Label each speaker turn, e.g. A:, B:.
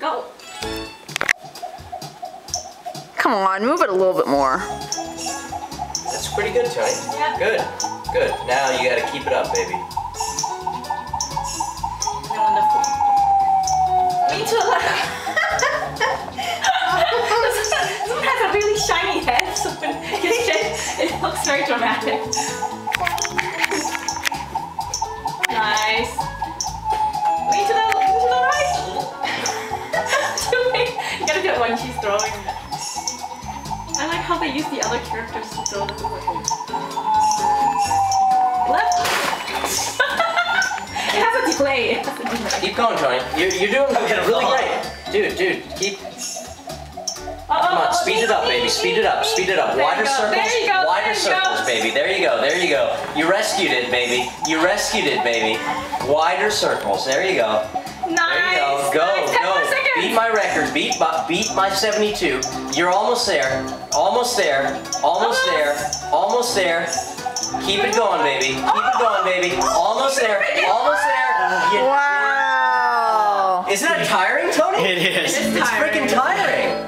A: Go.
B: Come on, move it a little bit more.
C: That's pretty good, Tony.
A: Yeah.
C: Good. Good. Now you gotta keep it up, baby.
A: Wonderful. Me too. Someone has a really shiny head, so when it gets shaved, it looks very dramatic. Nice. Lean to the right. You gotta do it when she's throwing. I like how they use the other characters to throw the boomerang. Left. It has a delay. It has a delay.
C: Keep going, Tony. You're doing really great. Dude, keep. Come on, speed it up, baby. Speed it up. Speed it up. Wider circles.
A: There you go.
C: Wider circles, baby. There you go. There you go. You rescued it, baby. You rescued it, baby. Wider circles. There you go.
A: Nice.
C: There you go.
A: Nice. 10 more
C: Go.
A: seconds.
C: Beat my record. Beat my 72. You're almost there. Almost there. Almost there. Almost there. Keep it going, baby. Keep it going, baby. Almost there. Almost there.
B: Wow.
C: Isn't that tiring, Tony?
D: It is.
A: It's
C: It's
A: tiring.
C: freaking tiring.